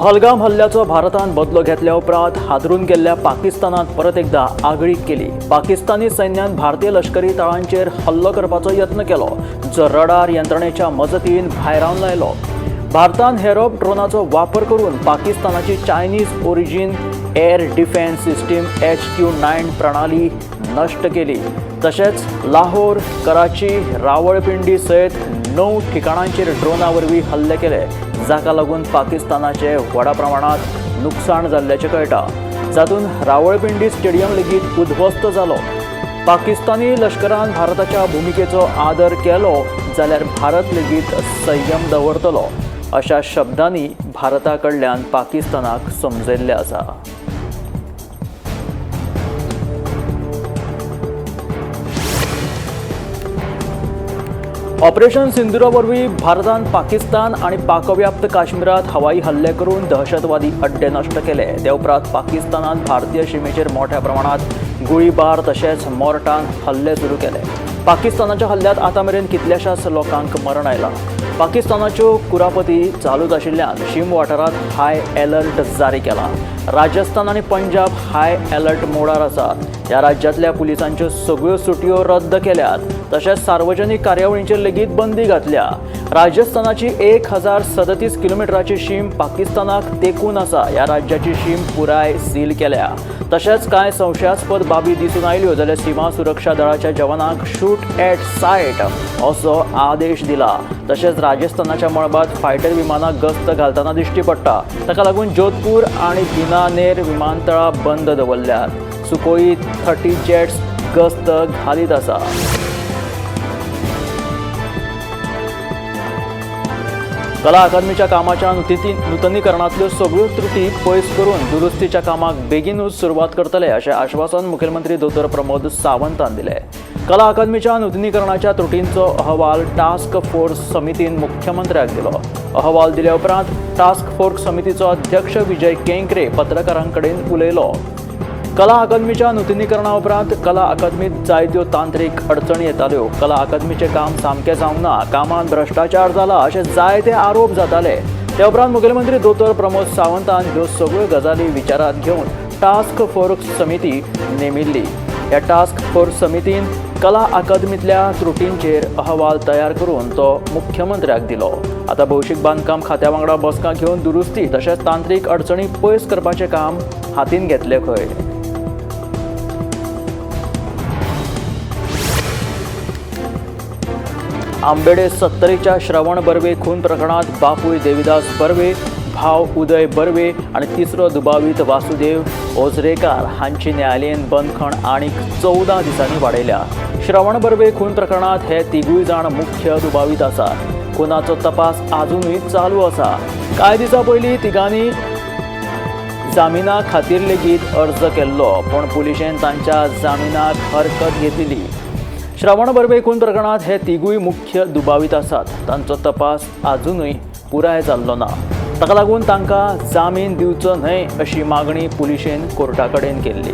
पहलगाम हल्ल्याचो भारतान बदलो घेतल्या उपरांत हादरून गेल्ल्या पाकिस्तानात परत एकदा आगळीक केली। पाकिस्तानी सैन्यान भारतीय लष्करी तळांचेर हल्लो करपाचो यत्न केलो, जो रडार यंत्रणेच्या मजतीन भायरावन लायलो। भारतान हेरोप ड्रोनाचो वापर करून पाकिस्तानाची Chinese origin air defence system HQ-9 प्रणाली नष्ट केली। तशेंच लाहोर, कराची, रावळपिंडी सयत 9 ठिकाणांचेर ड्रोना वरवीं हल्ले केले, जाका लागून पाकिस्तानाचे व्हडा प्रमाणात नुकसाण जाल्ल्याचें कळटा। जातून रावळपिंडी स्टेडियम लेगीत उध्वस्त जालो। पाकिस्तानी लष्करान भारताच्या भूमिकेचो आदर केलो जाल्यार भारत लेगीत संयम दवरतलो, अशा शब्दांनी भारता कडल्यान पाकिस्तानाक समजयल्लें आसा। ऑपरेशन सिंदुरा वरवीं भारतान पाकिस्तान आणि पाकव्याप्त काश्मीरात हवाई हल्ले करून दहशतवादी अड्डे नष्ट केले। ते उपरांत पाकिस्तानान भारतीय सीमेचेर मोठ्या प्रमाणात गोळीबार तशेंच मोर्टान हल्ले सुरू केले। पाकिस्तानाच्या हल्ल्यात आतामेरेन कितल्याशाच लोकांक मरण आयलां। पाकिस्तानाच्यो कुरापती चालूच आशिल्ल्यान शीम वाठारांत हाय अलर्ट जारी केला। राजस्थान आणि पंजाब हाय अलर्ट मोडार आसात। ह्या राज्यांतल्या पुलिसांच्यो सगळ्यो सुटयो रद्द केल्यात, तशेंच सार्वजनीक कार्यावळींचेर लेगीत बंदी घातल्या। राजस्थानाची 1037 किलोमिटराची शीम पाकिस्तानाक तेंकून आसा। ह्या राज्याची शीम पुराय सील केल्या। तशेंच कांय संशयास्पद बाबी दिसून आयल्यो जाल्यार सीमा सुरक्षा दळाच्या जवानांक शूट एट सायट असो आदेश दिला। तशेंच राजस्थानाच्या मळबात फायटर विमानां गस्त घालतना दिश्टी पडटा। ताका लागून जोधपूर आणि बिकानेर विमानतळां बंद दवरल्यात। सुखोई 30 जेट्स गस्त घालीत आसा। कला अकादमीच्या कामाच्या नूतनीकरणांतल्यो सगळ्यो त्रुटी पयस करून दुरुस्तीच्या कामाक बेगीनूच सुरवात करतले, अशें आश्वासन मुखेलमंत्री डॉ. प्रमोद सावंतान दिलें। कला अकादमीच्या नूतनीकरणाच्या त्रुटींचो अहवाल टास्क फोर्स समितीन मुख्यमंत्र्याक दिलो। अहवाल दिल्या उपरांत टास्क फोर्स समितीचो अध्यक्ष विजय केंकरे पत्रकारांकडेन उलयलो। कला अकादमीच्या नूतनीकरणा उपरांत कला अकादमीत जायत्यो तांत्रीक अडचणी येताल्यो। कला अकादमीचें काम सामकें जावंक ना, कामांत भ्रश्टाचार जाला अशे जायते आरोप जाताले। ते उपरांत मुखेलमंत्री डॉ. प्रमोद सावंतान ह्यो सगळ्यो गजाली विचारांत घेवन टास्क फोर्स समिती नेमिल्ली। ह्या टास्क फोर्स समितीन कला अकादमींतल्या त्रुटींचेर अहवाल तयार करून तो मुख्यमंत्र्याक दिलो। आतां भौशीक बांदकाम खात्या वांगडा बसका घेवन दुरुस्ती तशेंच तांत्रीक अडचणी पयस करपाचें काम हातीन घेतलें खंय। आंबेडे 70च्या श्रवण बर्वे खून प्रकरणात बापूय देविदास बर्वे, भाव उदय बर्वे आणि तिसरो दुबावीत वासुदेव ओझरेकार हांची न्यायालयीन बंदखण आनीक 14 दिसांनी वाडयल्या। श्रवण बर्वे खून प्रकरणात हे तिगूय जाण मुख्य दुबावीत आसात। खुनाचो तपास अजूनय चालू आसा। कांय दिसां पयलीं तिगांनी जामिना खातीर लेगीत अर्ज केल्लो, पण पुलिशेन तांच्या जामिनाक हरकत घेतिल्ली। श्रवण बर्वे खून प्रकरणात हे तिगूय मुख्य दुबावीत आसात। तांचो तपास अजूनय पुराय जाल्लो ना, ताका लागून तांकां जामीन दिवचो न्हय अशी मागणी पुलिशेन कोर्टा कडेन केल्ली।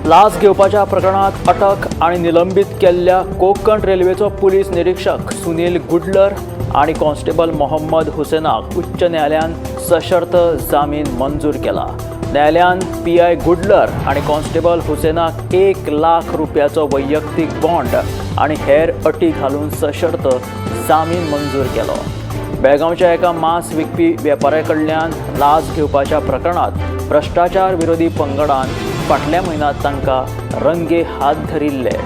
लाच घेवपाच्या प्रकरणात अटक आणि निलंबित केल्ल्या कोंकण रेल्वेचो पुलीस निरीक्षक सुनील गुडलर आणि कॉन्स्टेबल मोहम्मद हुसेनाक उच्च न्यायालयान सशर्त जामीन मंजूर केला। न्यायालयान PI गुडलर आणि कॉन्स्टेबल हुसेनाक 1 लाख रुपयाचो वैयक्तीक बॉन्ड आणि हेर अटी घालून सशर्त जामीन मंजूर केलो। बेळगांवच्या एका मांस विकपी वेपाऱ्या कडल्यान लाच घेवपाच्या प्रकरणात भ्रष्टाचार विरोधी पंगडान फाटल्या म्हयन्यांत तांकां रंगे हात धरिल्ले।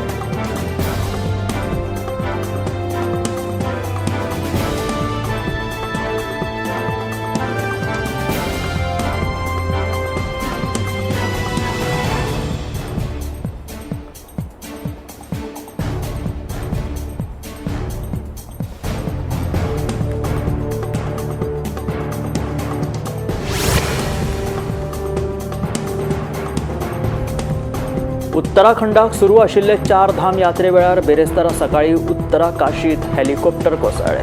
उत्तराखंडाक सुरू आशिल्ले 4 धाम यात्रे वेळार बेरेस्तारा सकाळी उत्तराकाशीत हेलिकॉप्टर कोसळ्ळे.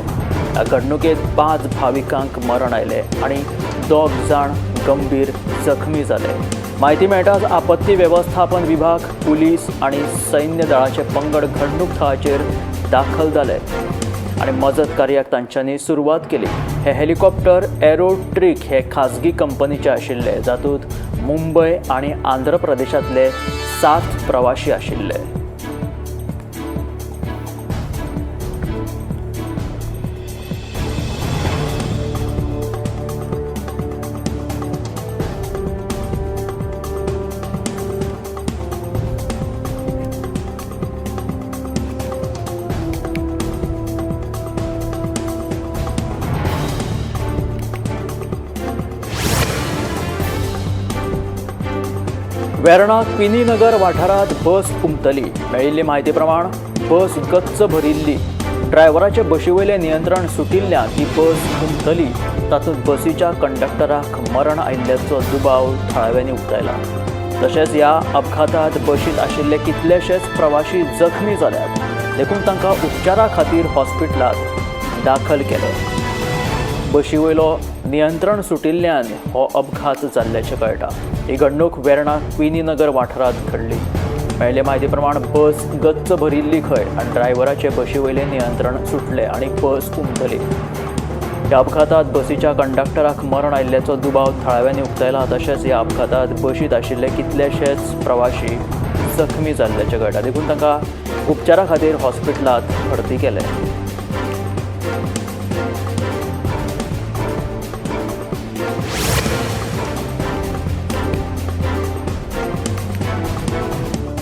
ह्या घडणुकेत 5 भाविकांक मरण आयले आणि 2 जाण गंभीर जखमी जाले. माहिती मेळटाच आपत्ती वेवस्थापन विभाग, पुलीस आणि सैन्य दळाचे पंगड घडणूक थळाचेर दाखल जाले आणि मजत कार्याक तांच्यांनी सुरवात केली. हे हेलिकॉप्टर एरो ट्रिक हे खाजगी कंपनीचे आशिल्ले, जातूंत मुंबय आणि आंध्र प्रदेशातले 7 प्रवासी आशिल्ले. वेर्णा क्विनीनगर वाठारात बस उमटली. मेळिल्ली म्हायती प्रमाण बस गच्च भरिल्ली. ड्रायव्हराचे बशीवयले नियंत्रण सुटिल्ल्यान ही बस उमटली. तातूंत बसीच्या कंडक्टराक मरण आयिल्ल्याचो दुबाव थळाव्यांनी उक्तायला. तशेंच ह्या अपघातांत बशींत आशिल्ले कितलेशेच प्रवासी जखमी जाल्यात, देखून तांकां उपचारा खातीर हॉस्पिटलांत दाखल केले. बशीवयलो नियंत्रण सुटिल्ल्यान हो अपघात जाल्ल्याचें कळटा. ही घडणूक वेर्णा क्विनीनगर वाठारांत घडली. मेळिल्ले म्हायती प्रमाण बस गच्च भरिल्ली खंय आनी ड्रायव्हराचे बशीवयलें नियंत्रण सुटलें आनी बस उमटली. ह्या अपघातांत बसीच्या कंडक्टराक मरण आयिल्ल्याचो दुबाव थळाव्यांनी उक्तायला. तशेंच ह्या अपघातांत बशींत आशिल्ले कितलेशेच प्रवासी जखमी जाल्ल्याचें कळटा, देखून तांकां उपचारा खातीर हॉस्पिटलांत भरती केले.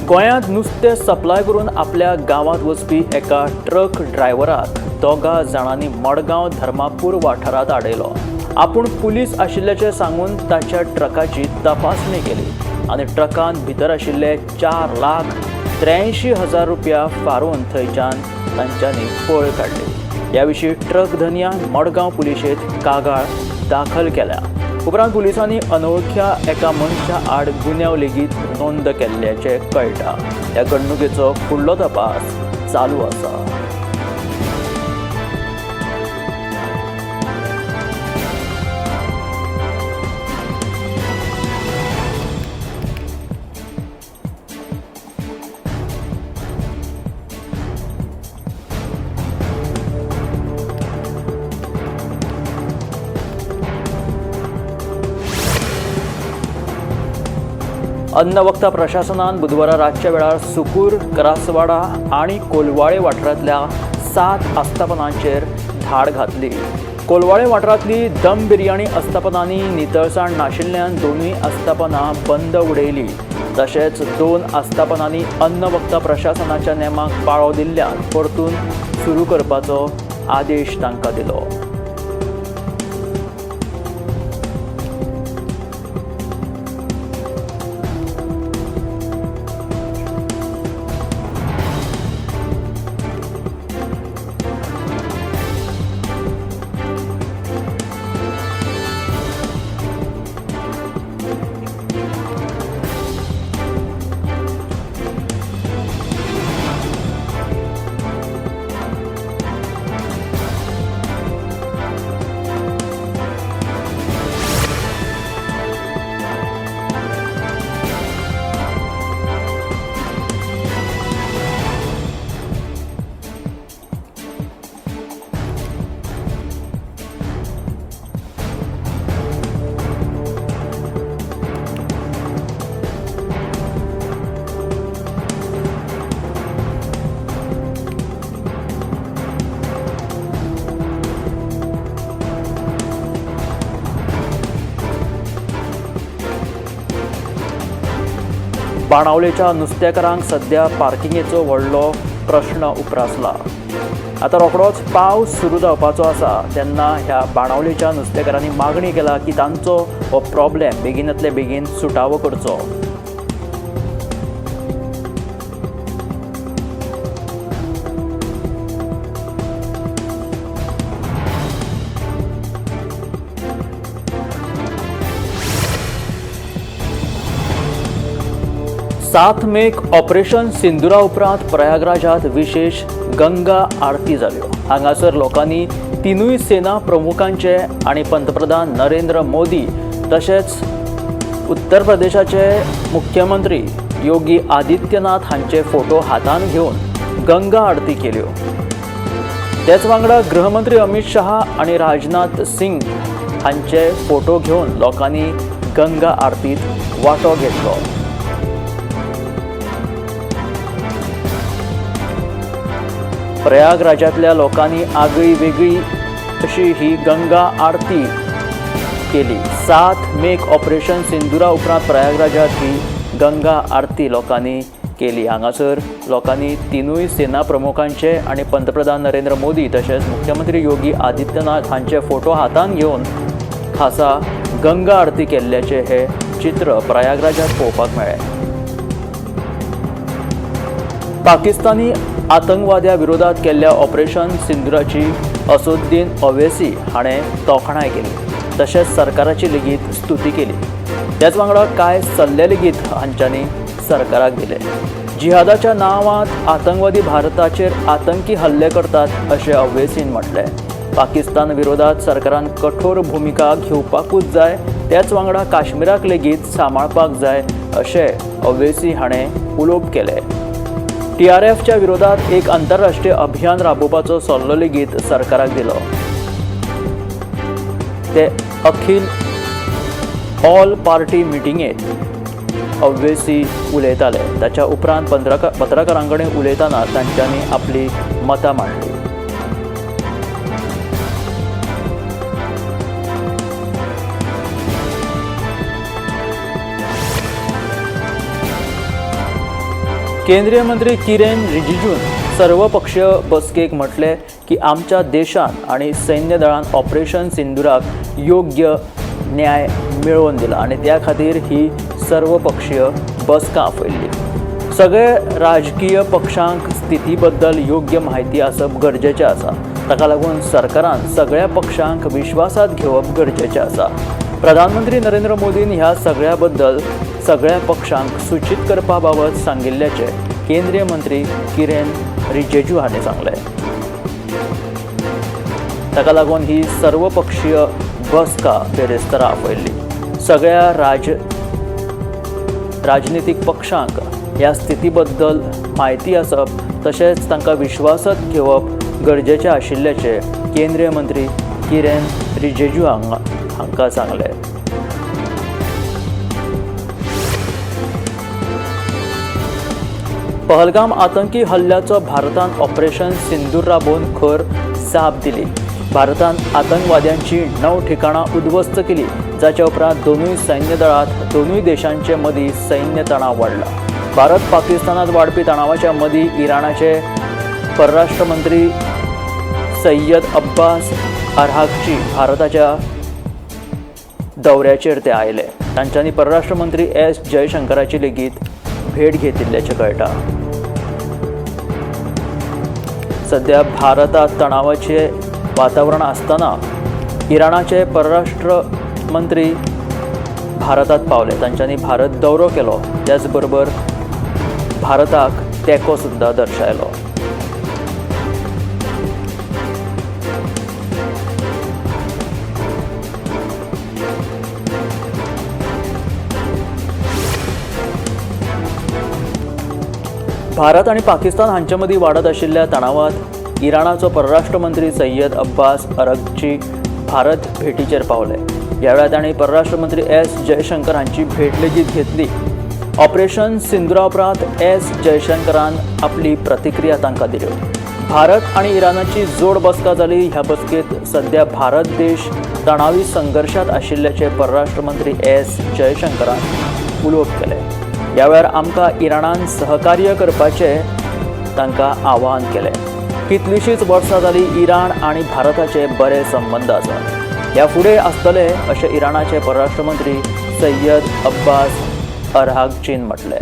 गोंयांत नुस्तें सप्लाय करून आपल्या गांवांत वचपी एका ट्रक ड्रायव्हराक 2 जाणांनी मडगांव धर्मापूर वाठारांत आडयलो. आपूण पुलीस आशिल्ल्याचें सांगून ताच्या ट्रकाची तपासणी केली आनी ट्रकांत भितर आशिल्ले 4,83,000 रुपया फारोवन थंयच्यान तांच्यांनी पळ काडली. ह्या विशीं ट्रक धन्यान मडगांव पुलिशेंत कागाळ दाखल केल्या. उपरांत पुलिसांनी अनवळख्या एका मनशा आड गुन्यांव लेगीत नोंद केल्ल्याचें कळटा. ह्या घडणुकेचो फुडलो तपास चालू आसा. अन्न वखदा प्रशासनान बुधवारा रातच्या वेळार सुकूर, करासवाडा आणि कोलवाळे वाठारांतल्या 7 आस्थापनांचेर धाड घातली. कोलवाळे वाठारांतली दम बिर्याणी आस्थापनांनी नितळसाण नाशिल्ल्यान दोनूय आस्थापनां बंद उडयली. तशेंच 2 आस्थापनांनी अन्न वखदा प्रशासनाच्या नेमाक पाळो दिल्ल्यान परतून सुरू करपाचो आदेश तांकां दिलो. बाणावलेच्या नुस्तेकारांक सध्या पार्किंगेचो व्हडलो प्रश्न उप्रासला. आता रोखडोच पावस सुरू जावपाचो आसा तेन्ना ह्या बाणावलेच्या नुस्तेकारांनी मागणी केला की तांचो हो प्रॉब्लेम बेगिनातले बेगीन सुटावो करचो. 7 मेक ऑपरेशन सिंदुरा उपरांत प्रयागराजात विशेष गंगा आरती जाल्यो। हांगासर लोकांनी तिनूय सेना प्रमुखांचे आणि पंतप्रधान नरेंद्र मोदी तशेंच उत्तर प्रदेशाचे मुख्यमंत्री योगी आदित्यनाथ हांचे फोटो हातान घेवन गंगा आरती केल्यो। त्याच वांगडा गृहमंत्री अमित शहा आणि राजनाथ सिंग हांचे फोटो घेवन लोकांनी गंगा आरतीत वांटो घेतलो। प्रयागराजातल्या लोकांनी आगळी वेगळी अशी ही गंगा आरती केली। 7 मेक ऑपरेशन सिंदुरा उपरांत प्रयागराजात ही गंगा आरती लोकांनी केली। हांगासर लोकांनी तिनूय सेना प्रमुखांचे आणि पंतप्रधान नरेंद्र मोदी तशेंच मुख्यमंत्री योगी आदित्यनाथ हांचे फोटो हातान घेवन खासा गंगा आरती केल्ल्याचे हे चित्र प्रयागराजात पळोवपाक मेळ्ळें। पाकिस्तानी आतंकवाद्या विरोधात केल्ल्या ऑपरेशन सिंदुराची असदुद्दीन ओवैसी हाणें तोखणाय केली तशेंच सरकाराची लेगीत स्तुती केली। त्याच वांगडा कांय सल्ले लेगीत हांच्यांनी सरकाराक दिले। जिहादाच्या नांवांत आतंकवादी भारताचेर आतंकी हल्ले करतात अशें ओवैसीन म्हटलें। पाकिस्तान विरोधात सरकारान कठोर भुमिका घेवपाकूच जाय, त्याच वांगडा काश्मीराक लेगीत सांबाळपाक जाय अशें ओवैसी हाणें उलोवप केले। TRFच्या विरोधात एक आंतरराष्ट्रीय अभियान राबोवपाचो सल्लो लेगीत सरकाराक दिलो। ते अखिल ऑल पार्टी मिटिंगेत ओवैसी उलयताले। ताच्या उपरांत पत्रकारांकडेन उलयतना तांच्यांनी आपली मतां मांडली। केंद्रीय मंत्री किरेन रिजिजून सर्वपक्षीय बसकेक म्हटले की आमच्या देशान आणि सैन्य दळान ऑपरेशन सिंदुराक योग्य न्याय मेळोवन दिला आणि त्या खातीर ही सर्वपक्षीय बसका आपयल्ली। सगळे राजकीय पक्षांक स्थिती बद्दल योग्य माहिती आसप गरजेचें आसा। ताका लागून सरकारान सगळ्या पक्षांक विश्वासात घेवप गरजेचें आसा। प्रधानमंत्री नरेंद्र मोदीन ह्या सगळ्या बद्दल सगळ्या पक्षांक सूचित करपा बाबत सांगिल्ल्याचे केंद्रीय मंत्री किरेन रिजिजू हांणी सांगले। ताका लागून ही सर्वपक्षीय बसका बेरेस्तारा आपयल्ली। सगळ्या राजनीतिक पक्षांक ह्या स्थिती बद्दल म्हायती आसप तशेंच तांकां विश्वासात घेवप गरजेचें आशिल्ल्याचे केंद्रीय मंत्री किरेन रिजिजू हांकां सांगले। पहलगाम आतंकी हल्ल्याचो भारतान ऑपरेशन सिंदूर राबोवन खर साप दिली। भारतान आतंकवाद्यांची 9 ठिकाणां उद्ध्वस्त केली, जाच्या उपरांत दोनूय सैन्य दळांत दोनूय देशांचे मदीं सैन्य तणाव वाडला। भारत पाकिस्तानात वाडपी तणावाच्या मदीं इराणाचे परराष्ट्र मंत्री सय्यद अब्बास अरहागची भारताच्या दौऱ्याचेर ते आयले। तांच्यांनी परराष्ट्र मंत्री एस जयशंकराची लेगीत भेट घेतिल्ल्याचे कळटा। सध्या भारतात तणावाचे वातावरण आसतना इराणाचे परराष्ट्र मंत्री भारतात पावले। तांच्यांनी भारत दौरो केलो, त्याच बरोबर भारताक तेंको सुद्दां दर्शायलो। भारत आणि पाकिस्तान हांचे मदीं वाडत आशिल्ल्या तणावात इराणाचो परराष्ट्र मंत्री सय्यद अब्बास अरगची भारत भेटीचेर पावले। ह्या वेळार तांणी परराष्ट्र मंत्री एस जयशंकर हांची भेट लेगीत घेतली। ऑपरेशन सिंदुरा उपरांत एस जयशंकरान आपली प्रतिक्रिया तांकां दिल्यो। भारत आणि इराणाची जोड बसका जाली। ह्या बसकेत सध्या भारत देश तणावी संघर्शात आशिल्ल्याचे परराष्ट्र मंत्री एस जयशंकरान उलोवप केले। ह्या वेळार आमकां इराणान सहकार्य करपाचे तांकां आवाहन केलें। कितलींशींच वर्सां जालीं इराण आणि भारताचे बरे संबंद आसात। ह्या फुडें आसतले अशें इराणाचे परराष्ट्र मंत्री सय्यद अब्बास अरहागचीन म्हटलें।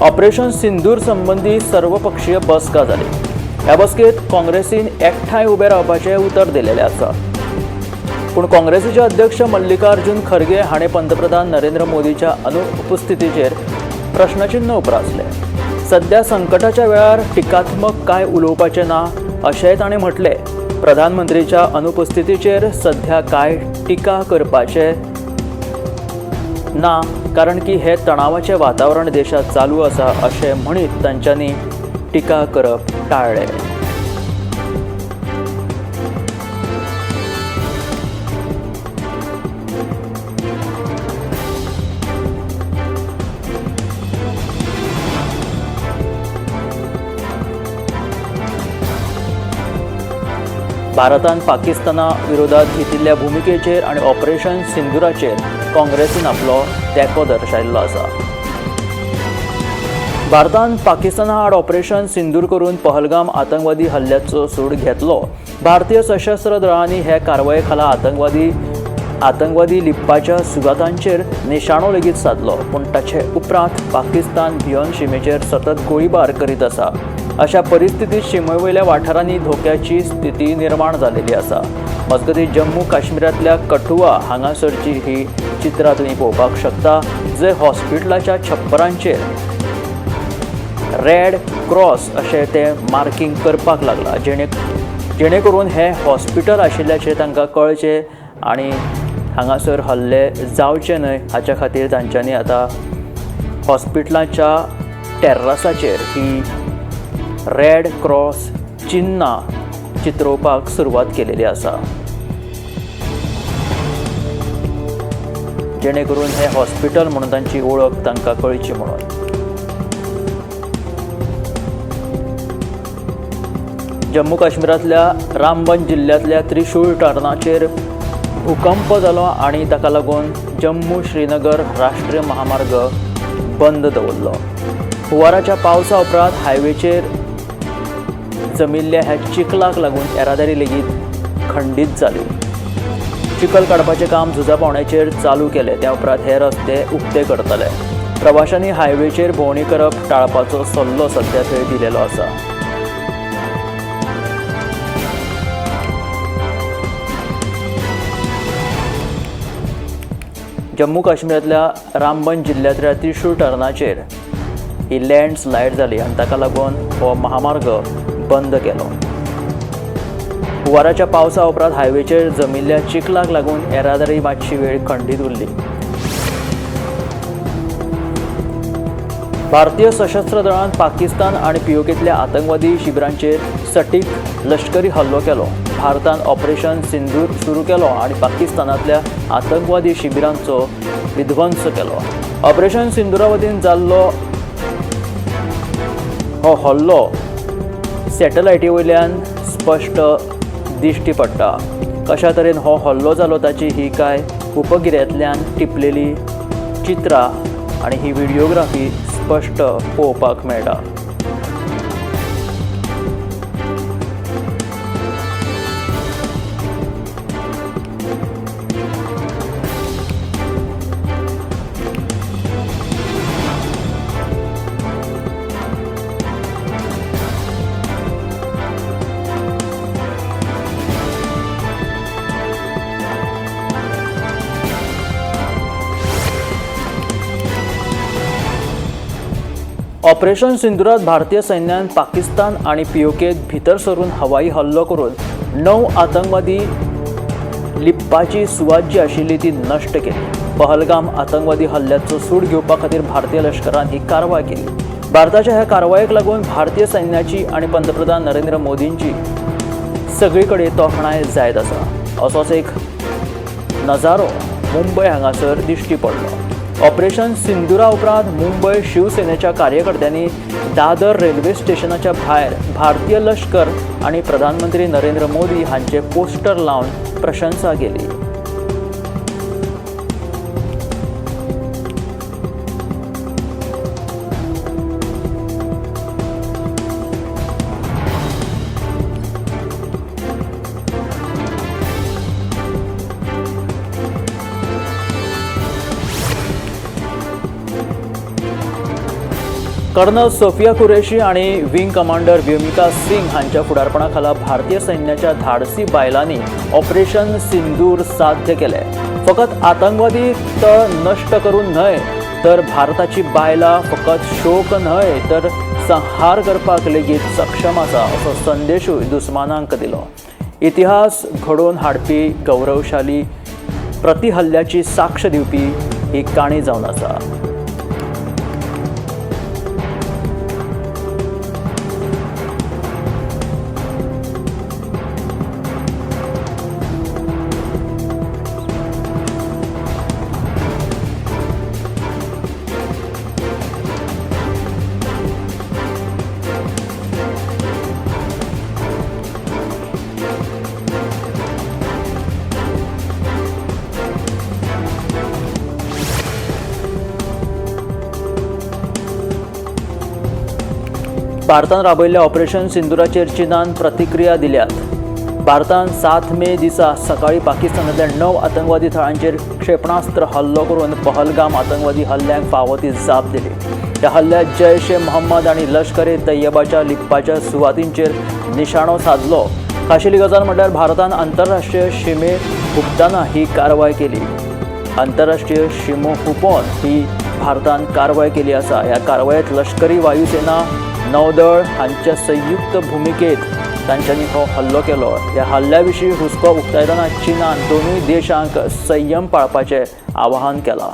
ऑपरेशन सिंदूर संबंधी सर्वपक्षीय बसका जाली। ह्या बसकेत काँग्रेसीन एकठांय उबे रावपाचे उतर दिलेले आसा। पूण काँग्रेसीचे अध्यक्ष मल्लिकार्जुन खरगे हाणें पंतप्रधान नरेंद्र मोदीच्या अनुपस्थितीचेर प्रश्नचिन्ह उप्रासले। सध्या संकटाच्या वेळार टिकात्मक काय उलोवपाचें ना अशेंय ताणें म्हटले। प्रधानमंत्रीच्या अनुपस्थितीचेर सध्या काय टिका करपाचे ना, कारण की हे तणावाचे वातावरण देशात चालू आसा अशें म्हणीत तांच्यांनी टिका करप टाळ्ळें। भारतान पाकिस्ताना विरोधात घेतिल्ल्या भुमिकेचेर आनी ऑपरेशन सिंदुराचेर काँग्रेसीन आपलो तेंको दर्शायल्लो आसा। भारतान पाकिस्ताना आड ऑपरेशन सिंदूर करून पहलगाम आतंकवादी हल्ल्याचो सूड घेतलो। भारतीय सशस्त्र दळांनी हे कारवाये खाला आतंकवादी लिपपाच्या सुगातांचेर निशाणो लेगीत साधलो, पूण ताचे उपरांत पाकिस्तान भिवन शिमेचेर सतत गोळीबार करीत आसा। अशा परिस्थितीत शिमेवयल्या वाठारांनी धोक्याची स्थिती निर्माण जालेली आसा। मजगतीं जम्मू काश्मीरांतल्या कठुआ हांगासरची ही चित्रां तुमी पळोवपाक शकता, जंय हॉस्पिटलाच्या छप्परांचेर रेड क्रॉस अशें ते मार्किंग करपाक लागला, जेणे करून हे हॉस्पिटल आशिल्ल्याचें तांकां कळचें आनी हांगासर हल्ले जावचे न्हय हाच्या खातीर तांच्यांनी आतां हॉस्पिटलाच्या टेर्रासाचेर ही रेड क्रॉस चिन्हां चित्रोवपाक सुरवात केलेली आसा, जेणे करून हे हॉस्पिटल म्हणून तांची वळख तांकां कळची म्हणून। जम्मू काश्मीरांतल्या रामबन जिल्ल्यांतल्या त्रिशूळ टर्नाचेर भूकंप जालो आनी ताका लागून जम्मू श्रीनगर राष्ट्रीय महामार्ग बंद दवरलो। हुंवाराच्या पावसा उपरांत हायवेचेर जमिल्ल्या ह्या चिखलाक लागून येरादारी लेगीत खंडीत जाली। चिखल काडपाचें काम झुजा पावंड्याचेर चालू केलें, त्या उपरांत हे रस्ते उक्ते करतले। प्रवाशांनी हायवेचेर भोंवडी करप टाळपाचो सल्लो सध्या थंय दिलेलो आसा। जम्मू काश्मीरांतल्या रामबन जिल्ल्यांतल्या त्रिशूळ टर्नाचेर ही लँडस्लायड जाली आनी ताका लागून हो महामार्ग बंद केलो। हुंवाराच्या पावसा उपरांत हायवेचेर जमिल्ल्या चिखलाक लागून येरादारी मातशी वेळ खंडीत उरली। भारतीय सशस्त्र दळान पाकिस्तान आनी पीओकेंतल्या आतंकवादी शिबिरांचेर सटीक लश्करी हल्लो केलो। भारतान ऑपरेशन सिंदूर सुरू केलो आनी पाकिस्तानांतल्या आतंकवादी शिबिरांचो विध्वंस केलो। ऑपरेशन सिंदुरा वतीन जाल्लो हो हल्लो सॅटलायटी वयल्यान स्पश्ट दिश्टी पडटा। कशा तरेन हो हल्लो जालो ताची ही कांय उपगिऱ्यांतल्यान टिपलेली चित्रां आनी ही व्हिडिओग्राफी स्पश्ट पळोवपाक मेळटा। ऑपरेशन सिंदुरात भारतीय सैन्यान पाकिस्तान आणि पीओकेत भितर सरून हवाई हल्लो करून 9 आतंकवादी लिपपाची सुवात जी आशिल्ली ती नष्ट केली। पहलगाम आतंकवादी हल्ल्याचो सूड घेवपा खातीर भारतीय लष्करान ही कारवाय केली। भारताच्या ह्या कारवायेक लागून भारतीय सैन्याची आणि पंतप्रधान नरेंद्र मोदींची सगळीकडे तोखणाय जायत आसा। असोच एक नजारो मुंबय हांगासर दिश्टी पडलो। ऑपरेशन सिंदुरा उपरांत मुंबय शिवसेनेच्या कार्यकर्त्यांनी दादर रेल्वे स्टेशनाच्या भायर भारतीय लष्कर आणि प्रधानमंत्री नरेंद्र मोदी हांचे पोस्टर लावन प्रशंसा केली। कर्नल सोफिया कुरेशी आणि विंग कमांडर व्योमिका सिंग हांच्या फुडारपणाखाला भारतीय सैन्याच्या धाडसी बायलांनी ऑपरेशन सिंदूर साध्य केले। फकत आतंकवादी तळ नष्ट करून न्हय तर भारताची बायलां फकत शोक न्हय तर संहार करपाक लेगीत सक्षम आसा असो संदेशूय दुस्मानांक दिलो। इतिहास घडोवन हाडपी गौरवशाली प्रतिहल्ल्याची साक्ष दिवपी ही काणी जावन आसा। भारतान राबयल्ल्या ऑपरेशन सिंदुराचेर चीनान प्रतिक्रिया दिल्यात। भारतान 7 मे दिसा सकाळी पाकिस्तानातल्या 9 आतंकवादी थळांचेर क्षेपणास्त्र हल्लो करून पहलगाम आतंकवादी हल्ल्यांक फावो ती जाप दिली। ह्या हल्ल्यात जैश ए मोहम्मद आणि लष्कर ए तैयबाच्या लिप्पाच्या सुवातींचेर निशाणो साधलो। खाशेली गजाल म्हटल्यार भारतान आंतरराष्ट्रीय शिमे हुपतना ही कारवाय केली। आंतरराष्ट्रीय शिमो हुपोवन ही भारतान कारवाय केली आसा। ह्या कारवायेत लष्करी वायुसेना नौदळ हांच्या संयुक्त भूमिकेत तांच्यांनी हो हल्लो केलो। ह्या हल्ल्या विशीं हुस्को उक्तायतना चीनान दोनूय देशांक संयम पाळपाचें आवाहन केलां।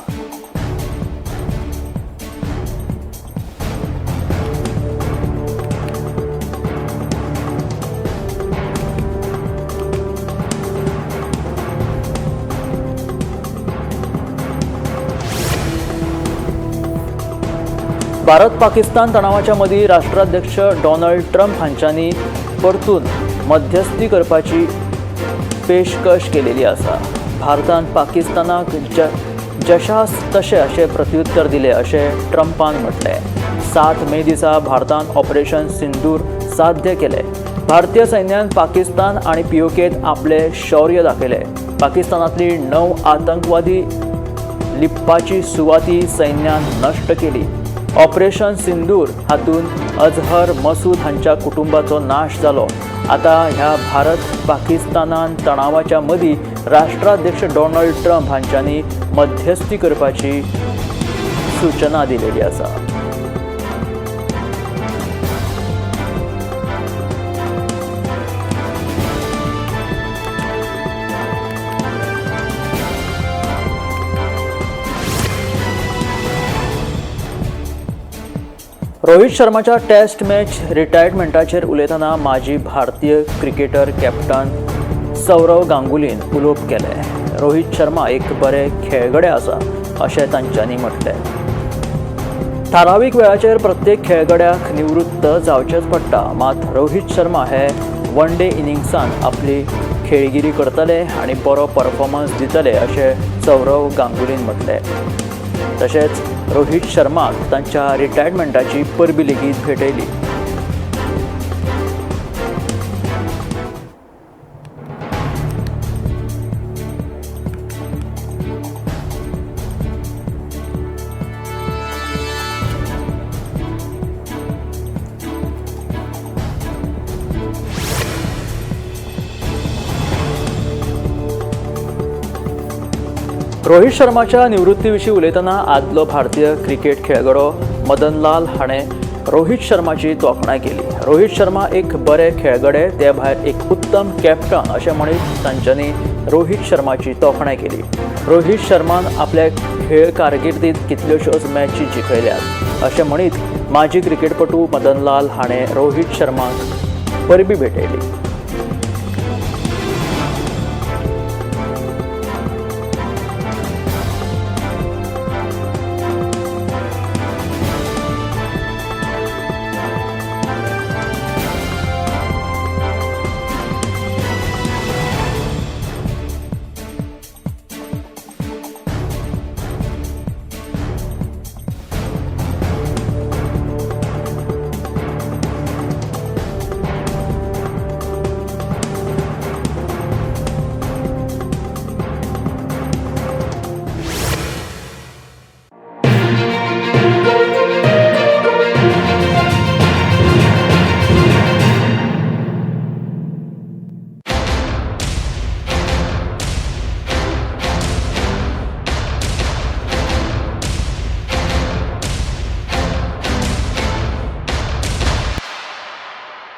भारत पाकिस्तान तणावाच्या मदीं राष्ट्राध्यक्ष डोनाल्ड ट्रम्प हांच्यांनी परतून मध्यस्थी करपाची पेशकश केलेली आसा। भारतान पाकिस्तानाक जशास तशें अशें प्रत्युत्तर दिलें अशें ट्रम्पान म्हटलें। 7 मे दिसा भारतान ऑपरेशन सिंदूर साध्य केलें। भारतीय सैन्यान पाकिस्तान आनी पीओकेत आपले शौर्य दाखयलें। पाकिस्तानांतली 9 आतंकवादी लिप्पाची सुवाती सैन्यान नश्ट केली। ऑपरेशन सिंदूर हातून अजहर मसूद हांच्या कुटुंबाचो नाश जालो। आता ह्या भारत पाकिस्तानान तणावाच्या मदीं राष्ट्राध्यक्ष डोनाल्ड ट्रम्प हांच्यांनी मध्यस्थी करपाची सूचना दिलेली आसा। रोहित शर्माच्या टेस्ट मॅच रिटायरमेंटाचेर उलयतना माजी भारतीय क्रिकेटर कॅप्टन सौरव गांगुलीन उलोवप केलें। रोहित शर्मा एक बरे खेळगडे आसा अशें तांच्यांनी म्हटलें। थारावीक वेळाचेर प्रत्येक खेळगड्याक निवृत्त जावचेच पडटा, मात रोहित शर्मा हे वन डे इनिंग्सान आपली खेळगिरी करतले आनी बरो परफॉर्मन्स दितले अशें सौरव गांगुलीन म्हटलें। तशेंच रोहित शर्माक तांच्या रिटायरमेंटाची परबी लेगीत भेटयली। रोहित शर्माच्या निवृत्तीविशीं उलयतना आदलो भारतीय क्रिकेट खेळगडो मदनलाल हाणें रोहित शर्माची तोखणाय केली। रोहित शर्मा एक बरे खेळगडे, ते भायर एक उत्तम कॅप्टन अशें म्हणीत तांच्यांनी रोहित शर्माची तोखणाय केली। रोहित शर्मान आपल्या खेळ कारकिर्दीत कितल्योश्योच मॅची जिखयल्यात अशें म्हणीत माजी क्रिकेटपटू मदनलाल हाणें रोहित शर्माक परबी भेटयली।